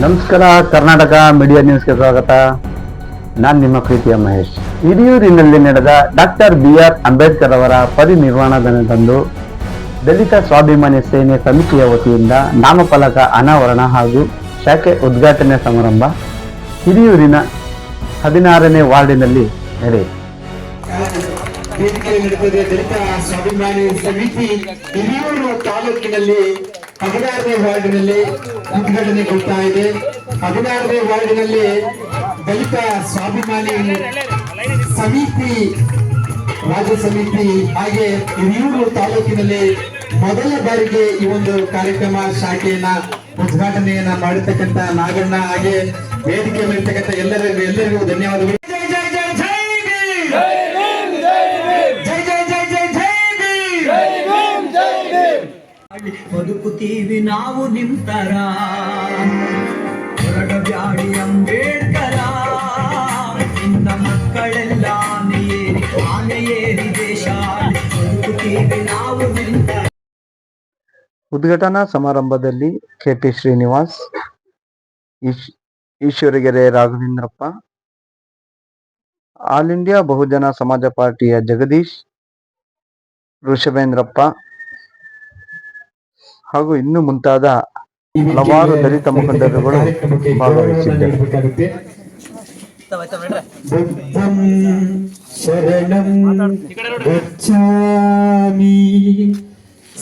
ನಮಸ್ಕಾರ, ಕರ್ನಾಟಕ ಮೀಡಿಯಾ ನ್ಯೂಸ್ಗೆ ಸ್ವಾಗತ. ನಾನು ನಿಮ್ಮ ಪ್ರೀತಿಯ ಮಹೇಶ್. ಹಿರಿಯೂರಿನಲ್ಲಿ ನಡೆದ ಡಾಕ್ಟರ್ BR ಅಂಬೇಡ್ಕರ್ ಅವರ ಪರಿನಿರ್ವಾಣದಂದು ದಲಿತ ಸ್ವಾಭಿಮಾನಿ ಸೇನೆ ಸಮಿತಿಯ ವತಿಯಿಂದ ನಾಮಫಲಕ ಅನಾವರಣ ಹಾಗೂ ಶಾಖೆ ಉದ್ಘಾಟನೆ ಸಮಾರಂಭ ಹಿರಿಯೂರಿನ 16ನೇ ವಾರ್ಡಿನಲ್ಲಿ ನಡೆಯಿತು. ದಲಿತ ಸ್ವಾಭಿಮಾನಿ ಸಮಿತಿ ಹಿರಿಯೂರು ತಾಲೂಕಿನಲ್ಲಿ 16ನೇ ವಾರ್ಡಿನಲ್ಲಿ ಉದ್ಘಾಟನೆಗೊಳ್ತಾ ಇದೆ. 16ನೇ ವಾರ್ಡಿನಲ್ಲಿ ದಲಿತ ಸ್ವಾಭಿಮಾನಿ ಸಮಿತಿ ರಾಜ್ಯ ಸಮಿತಿ ಹಾಗೆ ಹಿರಿಯೂರು ತಾಲೂಕಿನಲ್ಲಿ ಮೊದಲ ಬಾರಿಗೆ ಈ ಒಂದು ಕಾರ್ಯಕ್ರಮ ಶಾಖೆಯನ್ನ ಉದ್ಘಾಟನೆಯನ್ನ ಮಾಡಿರ್ತಕ್ಕಂಥ ನಾಗಣ್ಣ ಹಾಗೆ ವೇದಿಕೆ ಮೇಲಿರ್ತಕ್ಕಂಥ ಎಲ್ಲರಿಗೂ ಧನ್ಯವಾದಗಳು. ಬದುಕುತ್ತೀವಿ ನಾವು ನಿಂತರ ಹೊರಡಬ್ಯಾಡಿ ಅಂಬೇಡ್ಕರ, ಇಂದ ಮಕ್ಕಳೆಲ್ಲ ಆನೆಯೇರಿ ದೇಶ ಬದುಕುತ್ತೀವಿ ನಾವು ನಿಂತರ. ಉದ್ಘಾಟನಾ ಸಮಾರಂಭದಲ್ಲಿ KT Srinivas, ಈಶ್ವರಗೆರೆ Raghavendrappa, all India ಬಹುಜನ ಸಮಾಜ ಪಾರ್ಟಿಯ ಜಗದೀಶ್, ಋಷಭೇಂದ್ರಪ್ಪ ಹಾಗೂ ಇನ್ನೂ ಮುಂತಾದ ಹಲವಾರು ದಲಿತ ಮುಖಂಡರುಗಳು ಭಾಗವಹಿಸಿದ್ದರು. ಬುದ್ಧಂ ಶರಣಂ ಗಚ್ಛಾಮಿ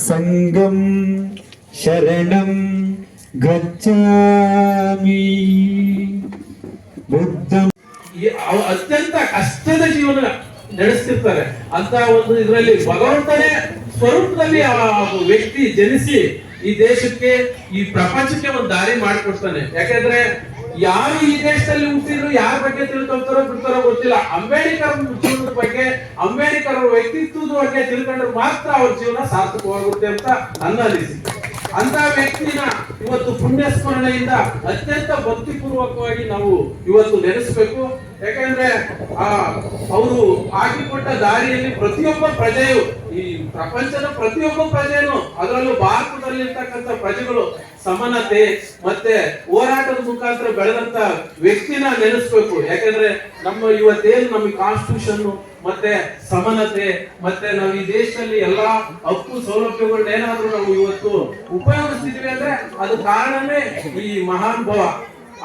ಸಂಘಂ ಶರಣಂ ಗಚ್ಛಾಮಿ ಬುದ್ಧಂ. ಅತ್ಯಂತ ಕಷ್ಟದ ಜೀವನ ನಡೆಸ್ತಿರ್ತಾರೆ ಅಂತ ಒಂದು ಇದರಲ್ಲಿ ಭಗವಂತನೇ ಸ್ವರೂಪದಲ್ಲಿ ಆ ವ್ಯಕ್ತಿ ಜನಿಸಿ ಈ ದೇಶಕ್ಕೆ ಈ ಪ್ರಪಂಚಕ್ಕೆ ಒಂದು ದಾರಿ ಮಾಡಿಕೊಡ್ತಾನೆ. ಯಾಕಂದ್ರೆ ಯಾರು ಈ ದೇಶದಲ್ಲಿ ಹುಟ್ಟಿದ್ರು ಯಾರ ಬಗ್ಗೆ ತಿಳ್ಕೊಳ್ತಾರೋ ಬಿಡ್ತಾರೋ ಗೊತ್ತಿಲ್ಲ. ಅಂಬೇಡ್ಕರ್ ಜೀವನದ ಬಗ್ಗೆ, ಅಂಬೇಡ್ಕರ್ ವ್ಯಕ್ತಿತ್ವದ ಬಗ್ಗೆ ತಿಳ್ಕೊಂಡ್ರೆ ಮಾತ್ರ ಅವ್ರ ಜೀವನ ಸಾರ್ಥಕವಾಗುತ್ತೆ ಅಂತ ನನ್ನ ಅನಿಸಿಕೆ. ಅಂತ ವ್ಯಕ್ತಿನ ಇವತ್ತು ಪುಣ್ಯ ಸ್ಮರಣೆಯಿಂದ ಅತ್ಯಂತ ಭಕ್ತಿಪೂರ್ವಕವಾಗಿ ನಾವು ಇವತ್ತು ನೆನೆಸ್ಬೇಕು. ಯಾಕಂದ್ರೆ ಅವರು ಹಾಕಿಕೊಟ್ಟ ದಾರಿಯಲ್ಲಿ ಪ್ರತಿಯೊಬ್ಬ ಪ್ರಜೆಯು, ಈ ಪ್ರಪಂಚದ ಪ್ರತಿಯೊಬ್ಬ ಪ್ರಜೆಯನ್ನು, ಅದರಲ್ಲೂ ಭಾರತದಲ್ಲಿರ್ತಕ್ಕಂಥ ಪ್ರಜೆಗಳು ಸಮಾನತೆ ಮತ್ತೆ ಹೋರಾಟದ ಮುಖಾಂತರ ಬೆಳೆದಂತ ವ್ಯಕ್ತಿನ ನೆನೆಸ್ಬೇಕು. ಯಾಕಂದ್ರೆ ನಮ್ಮ ಇವತ್ತೇನು ನಮಗೆ ಕಾನ್ಸ್ಟಿಟ್ಯೂಷನ್ ಮತ್ತೆ ಸಮಾನತೆ ಮತ್ತೆ ನಾವು ಈ ದೇಶದಲ್ಲಿ ಎಲ್ಲಾ ಹಕ್ಕು ಸೌಲಭ್ಯಗಳನ್ನೇನಾದ್ರೂ ನಾವು ಇವತ್ತು ಉಪಯೋಗಿಸ್ತಿದೀವಿ ಅಂದ್ರೆ ಅದು ಕಾರಣನೇ ಈ ಮಹಾನುಭಾವ.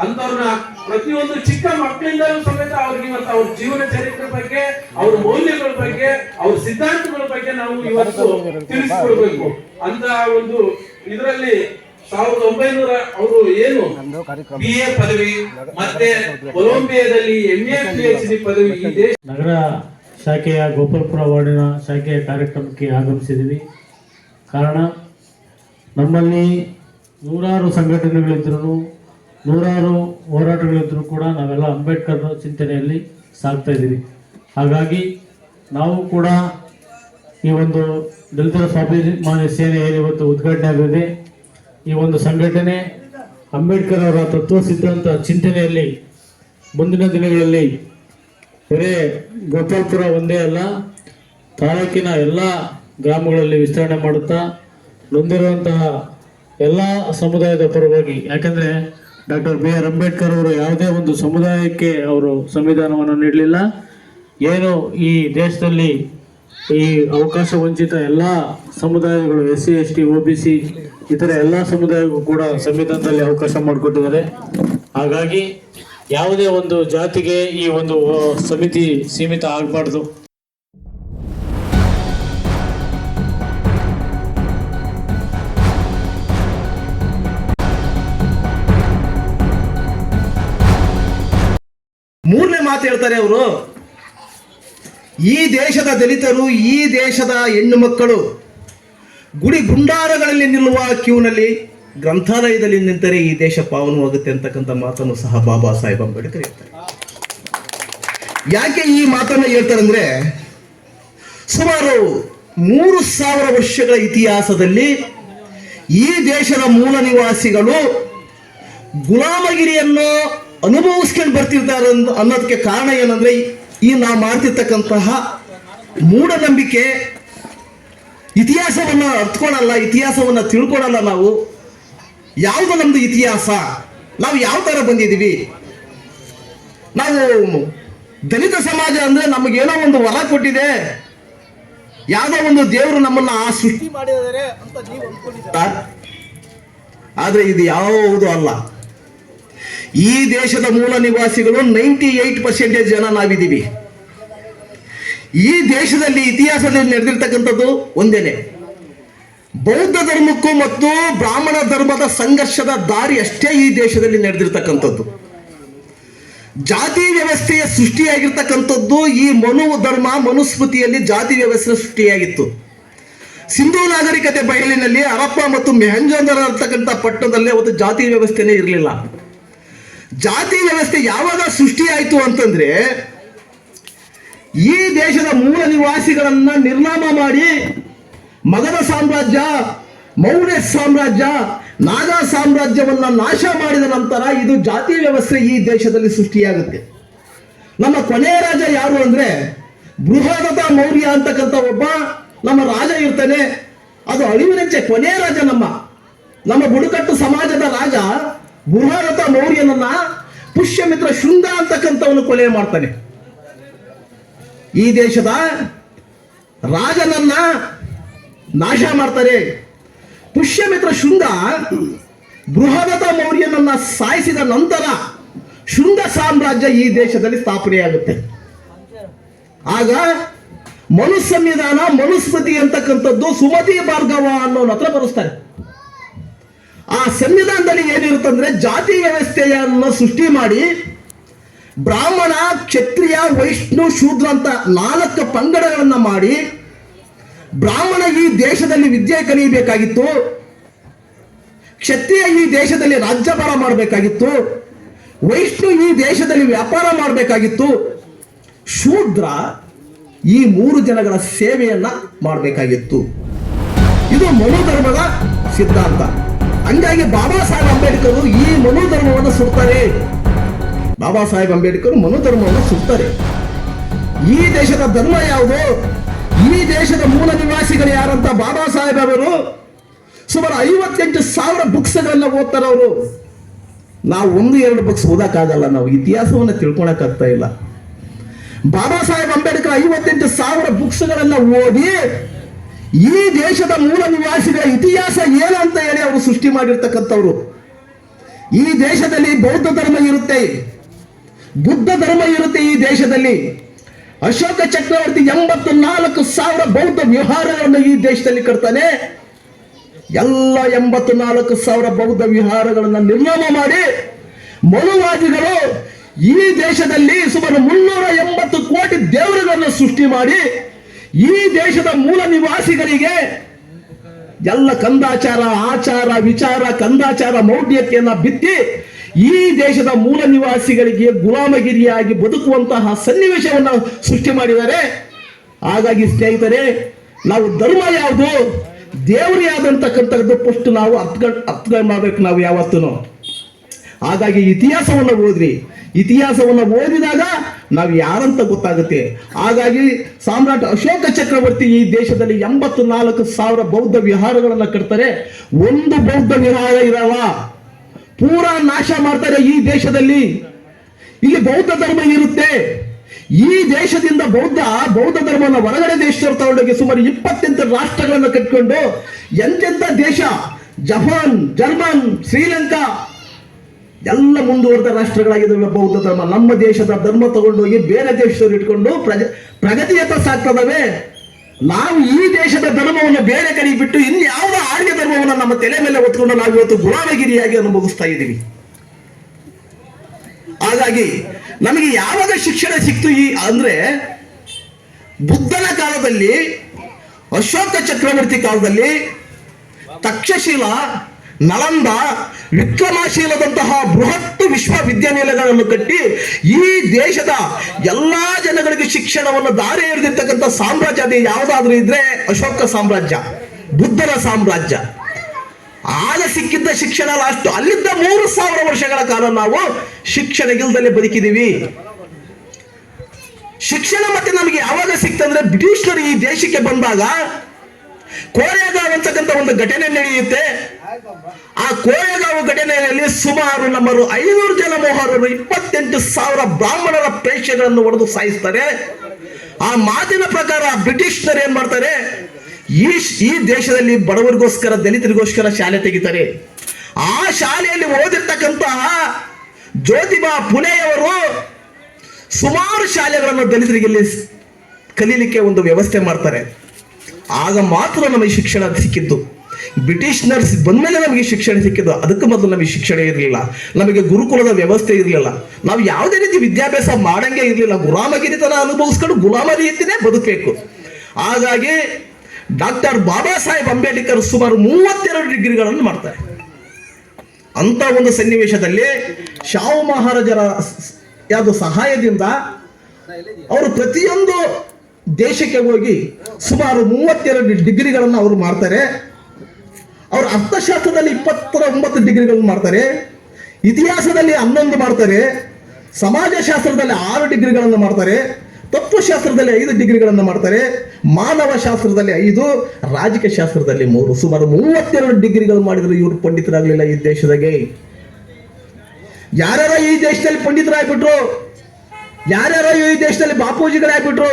ಅಂತವ್ರನ್ನ ಪ್ರತಿಯೊಂದು ಚಿಕ್ಕ ಮಕ್ಕಳಿಂದಲೂ ಸಮೇತ ಅವ್ರಿಗೆ ಇವತ್ತು ಅವ್ರ ಜೀವನ ಚರಿತ್ರೆ ಬಗ್ಗೆ, ಅವ್ರ ಮೌಲ್ಯಗಳ ಬಗ್ಗೆ, ಅವ್ರ ಸಿದ್ಧಾಂತಗಳ ಬಗ್ಗೆ ನಾವು ಇವತ್ತು ತಿಳಿಸ್ಕೊಡ್ಬೇಕು. ಅಂತ ಒಂದು ಇದರಲ್ಲಿ 1900 ಅವರು ಏನು BA ಪದವಿ ಮತ್ತೆ ಕೊಲಂಬಿಯಾದಲ್ಲಿ MA PhD ಪದವಿ ಈ ದೇಶ ನಗರ ಶಾಖೆಯ ಗೋಪಾಲಪುರ ವಾರ್ಡಿನ ಶಾಖೆಯ ಕಾರ್ಯಕ್ರಮಕ್ಕೆ ಆಗಮಿಸಿದ್ದೀವಿ. ಕಾರಣ ನಮ್ಮಲ್ಲಿ ನೂರಾರು ಸಂಘಟನೆಗಳಿದ್ರೂ ನೂರಾರು ಹೋರಾಟಗಳಿದ್ರೂ ಕೂಡ ನಾವೆಲ್ಲ ಅಂಬೇಡ್ಕರ್ ಚಿಂತನೆಯಲ್ಲಿ ಸಾಗ್ತಾ ಇದ್ದೀವಿ. ಹಾಗಾಗಿ ನಾವು ಕೂಡ ಈ ಒಂದು ದಲಿತರ ಸ್ವಾಭಿಮಾನಿ ಸೇನೆ ಇವತ್ತು ಉದ್ಘಾಟನೆ ಆಗಿದೆ. ಈ ಒಂದು ಸಂಘಟನೆ ಅಂಬೇಡ್ಕರ್ ಅವರ ತತ್ವ ಸಿದ್ಧಾಂತ ಚಿಂತನೆಯಲ್ಲಿ ಮುಂದಿನ ದಿನಗಳಲ್ಲಿ ಬರೇ ಗೋಪಾಲ್ಪುರ ಒಂದೇ ಅಲ್ಲ, ತಾಲೂಕಿನ ಎಲ್ಲ ಗ್ರಾಮಗಳಲ್ಲಿ ವಿಸ್ತರಣೆ ಮಾಡುತ್ತಾ ನೊಂದಿರುವಂತಹ ಎಲ್ಲ ಸಮುದಾಯದ ಪರವಾಗಿ, ಯಾಕಂದರೆ ಡಾಕ್ಟರ್ BR ಅಂಬೇಡ್ಕರ್ ಅವರು ಯಾವುದೇ ಒಂದು ಸಮುದಾಯಕ್ಕೆ ಅವರು ಸಂವಿಧಾನವನ್ನು ನೀಡಲಿಲ್ಲ. ಏನು ಈ ದೇಶದಲ್ಲಿ ಈ ಅವಕಾಶ ವಂಚಿತ ಎಲ್ಲ ಸಮುದಾಯಗಳು SC ST OBC ಇತರ ಎಲ್ಲ ಸಮುದಾಯಕ್ಕೂ ಕೂಡ ಸಂವಿಧಾನದಲ್ಲಿ ಅವಕಾಶ ಮಾಡಿಕೊಟ್ಟಿದ್ದಾರೆ. ಹಾಗಾಗಿ ಯಾವುದೇ ಒಂದು ಜಾತಿಗೆ ಈ ಒಂದು ಸಮಿತಿ ಸೀಮಿತ ಆಗಬಾರ್ದು. ಮೂರನೇ ಮಾತು ಹೇಳ್ತಾರೆ ಅವರು, ಈ ದೇಶದ ದಲಿತರು, ಈ ದೇಶದ ಹೆಣ್ಣು ಮಕ್ಕಳು ಗುಡಿ ಗುಂಡಾರಗಳಲ್ಲಿ ನಿಲ್ಲುವ ಕ್ಯೂನಲ್ಲಿ ಗ್ರಂಥಾಲಯದಲ್ಲಿ ನಿಂತರೆ ಈ ದೇಶ ಪಾವನವಾಗುತ್ತೆ ಅಂತಕ್ಕಂಥ ಮಾತನ್ನು ಸಹ ಬಾಬಾ ಸಾಹೇಬ್ ಅಂಬೇಡ್ಕರ್ ಹೇಳ್ತಾರೆ. ಯಾಕೆ ಈ ಮಾತನ್ನು ಹೇಳ್ತಾರೆ ಅಂದ್ರೆ, ಸುಮಾರು 3000 ವರ್ಷಗಳ ಇತಿಹಾಸದಲ್ಲಿ ಈ ದೇಶದ ಮೂಲ ನಿವಾಸಿಗಳು ಗುಲಾಮಗಿರಿಯನ್ನು ಅನುಭವಿಸ್ಕೊಂಡು ಬರ್ತಿರ್ತಾರೆ ಅನ್ನೋದಕ್ಕೆ ಕಾರಣ ಏನಂದ್ರೆ, ಈ ನಾವು ಮಾಡ್ತಿರ್ತಕ್ಕಂತಹ ಮೂಢನಂಬಿಕೆ, ಇತಿಹಾಸವನ್ನು ಅರ್ಥಕೊಳ್ಳಲ್ಲ, ಇತಿಹಾಸವನ್ನು ತಿಳ್ಕೊಳ್ಳಲ್ಲ ನಾವು. ಯಾವುದು ನಮ್ದು ಇತಿಹಾಸ? ನಾವು ಯಾವ ತರ ಬಂದಿದ್ದೀವಿ? ನಾವು ದಲಿತ ಸಮಾಜ ಅಂದ್ರೆ ನಮಗೇನೋ ಒಂದು ವರ ಕೊಟ್ಟಿದೆ, ಯಾವುದೋ ಒಂದು ದೇವರು ನಮ್ಮನ್ನ ಸೃಷ್ಟಿ ಮಾಡಿದರೆ ಅಂತ ನೀವು ಅನ್ಕೊಂಡಿದ್ದೀರಾ? ಆದ್ರೆ ಇದು ಯಾವುದು ಅಲ್ಲ. ಈ ದೇಶದ ಮೂಲ ನಿವಾಸಿಗಳು 98% ಜನ ನಾವಿದ್ದೀವಿ. ಈ ದೇಶದಲ್ಲಿ ಇತಿಹಾಸದಲ್ಲಿ ನಡೆದಿರ್ತಕ್ಕಂಥದ್ದು ಒಂದೇನೆ, ಬೌದ್ಧ ಧರ್ಮಕ್ಕೂ ಮತ್ತು ಬ್ರಾಹ್ಮಣ ಧರ್ಮದ ಸಂಘರ್ಷದ ದಾರಿ ಅಷ್ಟೇ ಈ ದೇಶದಲ್ಲಿ ನಡೆದಿರ್ತಕ್ಕಂಥದ್ದು. ಜಾತಿ ವ್ಯವಸ್ಥೆಯ ಸೃಷ್ಟಿಯಾಗಿರ್ತಕ್ಕಂಥದ್ದು ಈ ಮನುಸ್ಮೃತಿಯಲ್ಲಿ ಜಾತಿ ವ್ಯವಸ್ಥೆ ಸೃಷ್ಟಿಯಾಗಿತ್ತು. ಸಿಂಧೂ ನಾಗರಿಕತೆ ಬಯಲಿನಲ್ಲಿ ಹರಪ್ಪ ಮತ್ತು ಮೊಹೆಂಜೊದಾರೋ ಅಂತಕ್ಕಂಥ ಪಟ್ಟಣದಲ್ಲಿ ಅವತ್ತು ಜಾತಿ ವ್ಯವಸ್ಥೆನೇ ಇರಲಿಲ್ಲ. ಜಾತಿ ವ್ಯವಸ್ಥೆ ಯಾವಾಗ ಸೃಷ್ಟಿಯಾಯಿತು ಅಂತಂದ್ರೆ, ಈ ದೇಶದ ಮೂಲ ನಿವಾಸಿಗಳನ್ನ ನಿರ್ನಾಮ ಮಾಡಿ ಮಗಧ ಸಾಮ್ರಾಜ್ಯ, ಮೌರ್ಯ ಸಾಮ್ರಾಜ್ಯ, ನಾಗಾ ಸಾಮ್ರಾಜ್ಯವನ್ನ ನಾಶ ಮಾಡಿದ ನಂತರ ಇದು ಜಾತಿ ವ್ಯವಸ್ಥೆ ಈ ದೇಶದಲ್ಲಿ ಸೃಷ್ಟಿಯಾಗುತ್ತೆ. ನಮ್ಮ ಕೊನೆಯ ರಾಜ ಯಾರು ಅಂದ್ರೆ ಬೃಹದತ್ತ ಮೌರ್ಯ ಅಂತಕ್ಕಂಥ ಒಬ್ಬ ನಮ್ಮ ರಾಜ ಇರ್ತಾನೆ. ಅದು ಅಳಿವಿನಂಚೆ ಕೊನೆಯ ರಾಜ. ನಮ್ಮ ಬುಡಕಟ್ಟು ಸಮಾಜದ ರಾಜ ಬೃಹದತ್ತ ಮೌರ್ಯನನ್ನ ಪುಷ್ಯಮಿತ್ರ ಶೃಂಗ ಅಂತಕ್ಕಂಥವನು ಕೊಲೆ ಮಾಡ್ತಾನೆ. ಈ ದೇಶದ ರಾಜನನ್ನ ನಾಶ ಮಾಡ್ತಾರೆ. ಪುಷ್ಯಮಿತ್ರ ಶೃಂಗ ಬೃಹದತ್ತ ಮೌರ್ಯನನ್ನ ಸಾಯಿಸಿದ ನಂತರ ಶೃಂಗ ಸಾಮ್ರಾಜ್ಯ ಈ ದೇಶದಲ್ಲಿ ಸ್ಥಾಪನೆಯಾಗುತ್ತೆ. ಆಗ ಸಂವಿಧಾನ ಮನುಸ್ಮೃತಿ ಅಂತಕ್ಕಂಥದ್ದು ಸುಮತಿ ಭಾರ್ಗವ ಅನ್ನೋನ ಹತ್ರ ಬರೆಸ್ತಾರೆ. ಆ ಸಂವಿಧಾನದಲ್ಲಿ ಏನಿರುತ್ತಂದ್ರೆ ಜಾತಿ ವ್ಯವಸ್ಥೆಯನ್ನು ಸೃಷ್ಟಿ ಮಾಡಿ ಬ್ರಾಹ್ಮಣ, ಕ್ಷತ್ರಿಯ, ವೈಷ್ಣು, ಶೂದ್ರ ಅಂತ 4 ಪಂಗಡಗಳನ್ನ ಮಾಡಿ, ಬ್ರಾಹ್ಮಣ ಈ ದೇಶದಲ್ಲಿ ವಿದ್ಯೆ ಕಲಿಯಬೇಕಾಗಿತ್ತು, ಕ್ಷತ್ರಿಯ ಈ ದೇಶದಲ್ಲಿ ರಾಜ್ಯಭಾರ ಮಾಡಬೇಕಾಗಿತ್ತು, ವೈಷ್ಣು ಈ ದೇಶದಲ್ಲಿ ವ್ಯಾಪಾರ ಮಾಡಬೇಕಾಗಿತ್ತು, ಶೂದ್ರ ಈ 3 ಜನಗಳ ಸೇವೆಯನ್ನ ಮಾಡಬೇಕಾಗಿತ್ತು. ಇದು ಮನುಧರ್ಮದ ಸಿದ್ಧಾಂತ. ಹಂಗಾಗಿ ಬಾಬಾ ಸಾಹೇಬ್ ಅಂಬೇಡ್ಕರ್ ಈ ಮನುಧರ್ಮವನ್ನು ಸುಡ್ತಾರೆ. ಬಾಬಾ ಸಾಹೇಬ್ ಅಂಬೇಡ್ಕರ್ ಮನುಧರ್ಮವನ್ನು ಸುಡ್ತಾರೆ. ಈ ದೇಶದ ಧರ್ಮ ಯಾವುದು, ಈ ದೇಶದ ಮೂಲ ನಿವಾಸಿಗಳು ಯಾರಂತ ಬಾಬಾ ಸಾಹೇಬ್ ಅವರು ಸುಮಾರು 58,000 ಬುಕ್ಸ್ಗಳನ್ನ ಓದ್ತಾರೆ ಅವರು. ನಾವು 1-2 ಬುಕ್ಸ್ ಓದಕ್ಕಾಗಲ್ಲ, ನಾವು ಇತಿಹಾಸವನ್ನು ತಿಳ್ಕೊಳಕ್ಕಾಗ್ತಾ ಇಲ್ಲ. ಬಾಬಾ ಸಾಹೇಬ್ ಅಂಬೇಡ್ಕರ್ 58,000 ಬುಕ್ಸ್ಗಳನ್ನ ಓದಿ ಈ ದೇಶದ ಮೂಲ ನಿವಾಸಿಗಳ ಇತಿಹಾಸ ಏನು ಅಂತ ಹೇಳಿ ಅವರು ಸೃಷ್ಟಿ ಮಾಡಿರ್ತಕ್ಕಂಥವ್ರು. ಈ ದೇಶದಲ್ಲಿ ಬೌದ್ಧ ಧರ್ಮ ಇರುತ್ತೆ, ಬುದ್ಧ ಧರ್ಮ ಇರುತ್ತೆ. ಈ ದೇಶದಲ್ಲಿ ಅಶೋಕ ಚಕ್ರವರ್ತಿ 84,000 ಬೌದ್ಧ ವಿಹಾರಗಳನ್ನು ಈ ದೇಶದಲ್ಲಿ ಕಟ್ತಾನೆ. ಎಲ್ಲ 84,000 ಬೌದ್ಧ ವಿಹಾರಗಳನ್ನು ನಿರ್ನಾಮ ಮಾಡಿ ಮನುವಾದಿಗಳು ಈ ದೇಶದಲ್ಲಿ ಸುಮಾರು 380 ಕೋಟಿ ದೇವರುಗಳನ್ನು ಸೃಷ್ಟಿ ಮಾಡಿ ಈ ದೇಶದ ಮೂಲ ನಿವಾಸಿಗಳಿಗೆ ಎಲ್ಲ ಕಂದಾಚಾರ, ಆಚಾರ, ವಿಚಾರ, ಕಂದಾಚಾರ, ಮೌಢ್ಯತೆಯನ್ನ ಬಿತ್ತಿ ಈ ದೇಶದ ಮೂಲ ನಿವಾಸಿಗಳಿಗೆ ಗುಲಾಮಗಿರಿಯಾಗಿ ಬದುಕುವಂತಹ ಸನ್ನಿವೇಶವನ್ನು ಸೃಷ್ಟಿ ಮಾಡಿದ್ದಾರೆ. ಹಾಗಾಗಿ ಸ್ನೇಹಿತರೆ, ನಾವು ಧರ್ಮ ಯಾವುದು, ದೇವರು ಯಾವ್ದಂತಕ್ಕಂಥದ್ದು ಫಸ್ಟ್ ನಾವು ಅರ್ಥ ಮಾಡ್ಬೇಕು ನಾವು ಯಾವತ್ತೂ. ಹಾಗಾಗಿ ಇತಿಹಾಸವನ್ನು ಓದ್ರಿ. ಇತಿಹಾಸವನ್ನು ಓದಿದಾಗ ನಾವು ಯಾರಂತ ಗೊತ್ತಾಗುತ್ತೆ. ಹಾಗಾಗಿ ಸಾಮ್ರಾಟ್ ಅಶೋಕ ಚಕ್ರವರ್ತಿ ಈ ದೇಶದಲ್ಲಿ 84,000 ಬೌದ್ಧ ವಿಹಾರಗಳನ್ನು ಕಟ್ತಾರೆ. ಒಂದು ಬೌದ್ಧ ವಿಹಾರ ಇರಲ್ಲ, ಪೂರಾ ನಾಶ ಮಾಡ್ತಾರೆ ಈ ದೇಶದಲ್ಲಿ. ಇಲ್ಲಿ ಬೌದ್ಧ ಧರ್ಮ ಇರುತ್ತೆ. ಈ ದೇಶದಿಂದ ಬೌದ್ಧ ಧರ್ಮನ ಹೊರಗಡೆ ದೇಶದವ್ರು ತಗೊಂಡೋಗಿ ಸುಮಾರು 28 ರಾಷ್ಟ್ರಗಳನ್ನು ಕಟ್ಕೊಂಡು ಎಂತೆಂಥ ದೇಶ, ಜಪಾನ್, ಜರ್ಮನ್, ಶ್ರೀಲಂಕಾ ಎಲ್ಲ ಮುಂದುವರೆದ ರಾಷ್ಟ್ರಗಳಾಗಿದ್ದಾವೆ ಬೌದ್ಧ ಧರ್ಮ. ನಮ್ಮ ದೇಶದ ಧರ್ಮ ತಗೊಂಡೋಗಿ ಬೇರೆ ದೇಶದವ್ರು ಇಟ್ಕೊಂಡು ಪ್ರಗತಿಯತ್ತ ಸಾಗ್ತದವೆ. ನಾವು ಈ ದೇಶದ ಧರ್ಮವನ್ನು ಬೇರೆ ಕಡೆ ಬಿಟ್ಟು ಇನ್ಯಾವುದೋ ಆರ್ಯ ಧರ್ಮವನ್ನು ನಮ್ಮ ತಲೆ ಮೇಲೆ ಹೊತ್ಕೊಂಡು ನಾವು ಇವತ್ತು ಗುಲಾಮಗಿರಿಯಾಗಿ ಅನುಭವಿಸ್ತಾ ಇದ್ದೀವಿ. ಹಾಗಾಗಿ ನಮಗೆ ಯಾವಾಗ ಶಿಕ್ಷಣ ಸಿಕ್ತು ಅಂದ್ರೆ ಬುದ್ಧನ ಕಾಲದಲ್ಲಿ, ಅಶೋಕ ಚಕ್ರವರ್ತಿ ಕಾಲದಲ್ಲಿ ತಕ್ಷಶಿಲ, ನಳಂದ, ವಿಕ್ರಮಶೀಲದಂತಹ ಬೃಹತ್ ವಿಶ್ವವಿದ್ಯಾನಿಲಯಗಳನ್ನು ಕಟ್ಟಿ ಈ ದೇಶದ ಎಲ್ಲಾ ಜನಗಳಿಗೆ ಶಿಕ್ಷಣವನ್ನು ದಾರಿ ಎರೆದಿರ್ತಕ್ಕಂಥ ಸಾಮ್ರಾಜ್ಯ ಅದು ಯಾವುದಾದ್ರೂ ಇದ್ರೆ ಅಶೋಕ ಸಾಮ್ರಾಜ್ಯ, ಬುದ್ಧನ ಸಾಮ್ರಾಜ್ಯ. ಆಗ ಸಿಕ್ಕಿದ್ದ ಶಿಕ್ಷಣ ಲಾಸ್ಟ್. ಅಲ್ಲಿದ್ದ 3,000 ವರ್ಷಗಳ ಕಾಲ ನಾವು ಶಿಕ್ಷಣ ಇಲ್ದಲೇ ಬದುಕಿದೀವಿ. ಶಿಕ್ಷಣ ಮತ್ತೆ ನಮಗೆ ಯಾವಾಗ ಸಿಕ್ತಂದ್ರೆ ಬ್ರಿಟಿಷರು ಈ ದೇಶಕ್ಕೆ ಬಂದಾಗ ಕೋರೆಗಾಂವ್ ಅಂತಕ್ಕಂಥ ಒಂದು ಘಟನೆ ನಡೆಯುತ್ತೆ. ಆ ಕೋಳೆಗಾಂವ್ ಘಟನೆಯಲ್ಲಿ ಸುಮಾರು ನಮ್ಮರು 500 ಜನ ಮೋಹರರು 28,000 ಬ್ರಾಹ್ಮಣರ ಪ್ರೇಕ್ಷೆಗಳನ್ನು ಹೊಡೆದು ಸಾಯಿಸ್ತಾರೆ. ಆ ಮಾತಿನ ಪ್ರಕಾರ ಬ್ರಿಟಿಷ್ನರು ಏನ್ ಮಾಡ್ತಾರೆ, ಈ ದೇಶದಲ್ಲಿ ಬಡವರಿಗೋಸ್ಕರ ದಲಿತರಿಗೋಸ್ಕರ ಶಾಲೆ ತೆಗಿತಾರೆ. ಆ ಶಾಲೆಯಲ್ಲಿ ಓದಿರ್ತಕ್ಕಂತಹ ಜ್ಯೋತಿಬಾ ಫುಲೆಯವರು ಸುಮಾರು ಶಾಲೆಗಳನ್ನು ದಲಿತರಿಗೆ ಇಲ್ಲಿ ಕಲೀಲಿಕ್ಕೆ ಒಂದು ವ್ಯವಸ್ಥೆ ಮಾಡ್ತಾರೆ. ಆಗ ಮಾತ್ರ ನಮಗೆ ಶಿಕ್ಷಣ ಸಿಕ್ಕಿದ್ದು. ಬ್ರಿಟಿಷ್ನರ್ಸ್ ಬಂದ್ಮೇಲೆ ನಮಗೆ ಶಿಕ್ಷಣ ಸಿಕ್ಕಿದ್ದು. ಅದಕ್ಕೆ ಮೊದಲು ನಮಗೆ ಶಿಕ್ಷಣ ಇರಲಿಲ್ಲ, ನಮಗೆ ಗುರುಕುಲದ ವ್ಯವಸ್ಥೆ ಇರಲಿಲ್ಲ, ನಾವು ಯಾವುದೇ ರೀತಿ ವಿದ್ಯಾಭ್ಯಾಸ ಮಾಡಂಗೆ ಇರಲಿಲ್ಲ. ಗುಲಾಮಗಿರಿತನ ಅನುಭವಿಸ್ಕೊಂಡು ಗುಲಾಮ ರೀತಿನೇ ಬದುಕಬೇಕು. ಹಾಗಾಗಿ ಡಾಕ್ಟರ್ ಬಾಬಾ ಸಾಹೇಬ್ ಅಂಬೇಡ್ಕರ್ ಸುಮಾರು 32 ಡಿಗ್ರಿಗಳನ್ನು ಮಾಡ್ತಾರೆ. ಅಂತ ಒಂದು ಸನ್ನಿವೇಶದಲ್ಲಿ ಶಾಹು ಮಹಾರಾಜರ ಯಾವುದು ಸಹಾಯದಿಂದ ಅವರು ಪ್ರತಿಯೊಂದು ದೇಶಕ್ಕೆ ಹೋಗಿ ಸುಮಾರು 32 ಡಿಗ್ರಿಗಳನ್ನು ಅವರು ಮಾಡ್ತಾರೆ. ಅವರು ಅರ್ಥಶಾಸ್ತ್ರದಲ್ಲಿ 29 ಡಿಗ್ರಿಗಳನ್ನು ಮಾಡ್ತಾರೆ, ಇತಿಹಾಸದಲ್ಲಿ 11 ಮಾಡ್ತಾರೆ, ಸಮಾಜಶಾಸ್ತ್ರದಲ್ಲಿ 6 ಡಿಗ್ರಿಗಳನ್ನು ಮಾಡ್ತಾರೆ, ತತ್ವಶಾಸ್ತ್ರದಲ್ಲಿ 5 ಡಿಗ್ರಿಗಳನ್ನು ಮಾಡ್ತಾರೆ, ಮಾನವ ಶಾಸ್ತ್ರದಲ್ಲಿ 5, ರಾಜಕೀಯ ಶಾಸ್ತ್ರದಲ್ಲಿ 3. ಸುಮಾರು 32 ಡಿಗ್ರಿಗಳು ಮಾಡಿದ್ರು ಇವರು ಪಂಡಿತರಾಗಲಿಲ್ಲ ಈ ದೇಶದಾಗೆ. ಯಾರ್ಯಾರ ಈ ದೇಶದಲ್ಲಿ ಪಂಡಿತರಾಗ್ಬಿಟ್ರು, ಯಾರ್ಯಾರ ಈ ದೇಶದಲ್ಲಿ ಬಾಪೂಜಿಗಳಾಗ್ಬಿಟ್ರು.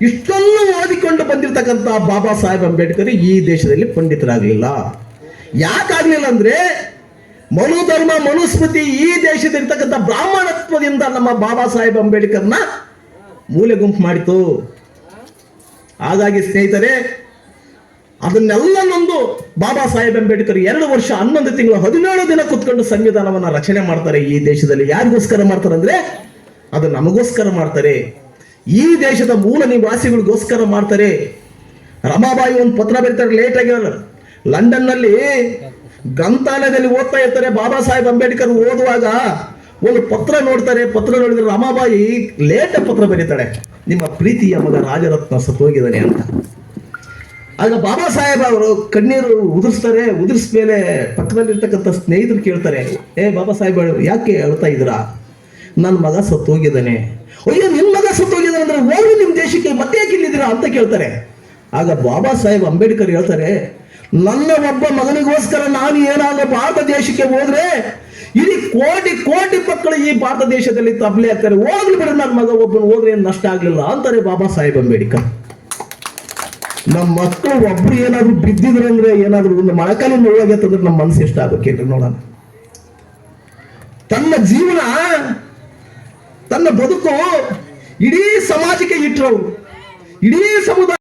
ಇಷ್ಟೊಂದು ಓದಿಕೊಂಡು ಬಂದಿರತಕ್ಕಂಥ ಬಾಬಾ ಸಾಹೇಬ್ ಅಂಬೇಡ್ಕರ್ ಈ ದೇಶದಲ್ಲಿ ಪಂಡಿತರಾಗಲಿಲ್ಲ. ಯಾಕಾಗ್ಲಿಲ್ಲ ಅಂದ್ರೆ ಮನುಧರ್ಮ ಮನುಸ್ಮೃತಿ ಈ ದೇಶದಲ್ಲಿರ್ತಕ್ಕಂಥ ಬ್ರಾಹ್ಮಣತ್ವದಿಂದ ನಮ್ಮ ಬಾಬಾ ಸಾಹೇಬ್ ಅಂಬೇಡ್ಕರ್ನ ಮೂಲೆ ಗುಂಪು ಮಾಡಿತು. ಹಾಗಾಗಿ ಸ್ನೇಹಿತರೆ, ಅದನ್ನೆಲ್ಲ ನೊಂದು ಬಾಬಾ ಸಾಹೇಬ್ ಅಂಬೇಡ್ಕರ್ 2 ವರ್ಷ 11 ತಿಂಗಳು 17 ದಿನ ಕುತ್ಕೊಂಡು ಸಂವಿಧಾನವನ್ನ ರಚನೆ ಮಾಡ್ತಾರೆ. ಈ ದೇಶದಲ್ಲಿ ಯಾರಿಗೋಸ್ಕರ ಮಾಡ್ತಾರೆ ಅಂದ್ರೆ ಅದು ನಮಗೋಸ್ಕರ ಮಾಡ್ತಾರೆ, ಈ ದೇಶದ ಮೂಲ ನಿವಾಸಿಗಳಿಗೋಸ್ಕರ ಮಾಡ್ತಾರೆ. ರಮಾಬಾಯಿ ಒಂದು ಪತ್ರ ಬರೀತಾರೆ ಲೇಟ್ ಆಗಿ, ಲಂಡನ್ ನಲ್ಲಿ ಗ್ರಂಥಾಲಯದಲ್ಲಿ ಓದ್ತಾ ಇರ್ತಾರೆ. ಬಾಬಾ ಸಾಹೇಬ್ ಅಂಬೇಡ್ಕರ್ ಓದುವಾಗ ಒಂದು ಪತ್ರ ನೋಡ್ತಾರೆ. ಪತ್ರ ನೋಡಿದ್ರೆ ರಮಾಬಾಯಿ ಲೇಟ್ ಪತ್ರ ಬರೀತಾಳೆ, ನಿಮ್ಮ ಪ್ರೀತಿಯ ಮಗ ರಾಜರತ್ನ ಸತ್ತೋಗಿದ್ದಾನೆ ಅಂತ. ಆಗ ಬಾಬಾ ಸಾಹೇಬ್ ಅವರು ಕಣ್ಣೀರು ಉದುರಿಸ್ತಾರೆ. ಉದುರಿಸ್ ಮೇಲೆ ಪಕ್ಕದಲ್ಲಿರ್ತಕ್ಕಂಥ ಸ್ನೇಹಿತರು ಕೇಳ್ತಾರೆ, ಬಾಬಾ ಸಾಹೇಬ್ ಯಾಕೆ ಅಳ್ತಾ ಇದ್ದೀರಾ? ನನ್ನ ಮಗ ಸತ್ತೋಗಿದ್ದಾನೆ. ಅಯ್ಯೋ, ನಿನ್ನ ಮಗ ಸತ್ತೋಗಿದ್ದಾನೆ ಅಂದ್ರೆ ಹೋಗಿ ನಿಮ್ಮ ದೇಶಕ್ಕೆ ಮತ್ತೆ ಯಾಕೆ ಇಲ್ಲಿದ್ದೀರಾ ಅಂತ ಕೇಳ್ತಾರೆ. ಆಗ ಬಾಬಾ ಸಾಹೇಬ್ ಅಂಬೇಡ್ಕರ್ ಹೇಳ್ತಾರೆ, ನನ್ನ ಒಬ್ಬ ಮಗನಿಗೋಸ್ಕರ ನಾನು ಏನಾದ್ರೂ ಭಾರತ ದೇಶಕ್ಕೆ ಹೋದ್ರೆ ಇಡೀ ಕೋಟಿ ಕೋಟಿ ಮಕ್ಕಳು ಈ ಭಾರತ ದೇಶದಲ್ಲಿ ತಬ್ಲೆ ಆಗ್ತಾರೆ. ಹೋಗ್ಲಿ ಬಿಡ, ನನ್ನ ಮಗ ಒಬ್ಬನು ಹೋದ್ರೆ ಏನು ನಷ್ಟ ಆಗ್ಲಿಲ್ಲ ಅಂತಾರೆ ಬಾಬಾ ಸಾಹೇಬ್ ಅಂಬೇಡ್ಕರ್. ನಮ್ಮ ಮಕ್ಕಳು ಒಬ್ರು ಏನಾದ್ರು ಬಿದ್ದಿದ್ರೆ ಅಂದ್ರೆ ಏನಾದ್ರು ಒಂದು ಮೊಳಕಾಲಿನ ನೋವಾಗತ್ತಂದ್ರೆ ನಮ್ಮ ಮನಸ್ಸು ಎಷ್ಟು ಆಗ್ಬೇಕೇನ್ರಿ ನೋಡೋಣ. ತನ್ನ ಜೀವನ, ತನ್ನ ಬದುಕು ಇಡೀ ಸಮಾಜಕ್ಕೆ ಇಟ್ಟರು, ಇಡೀ ಸಮುದಾಯ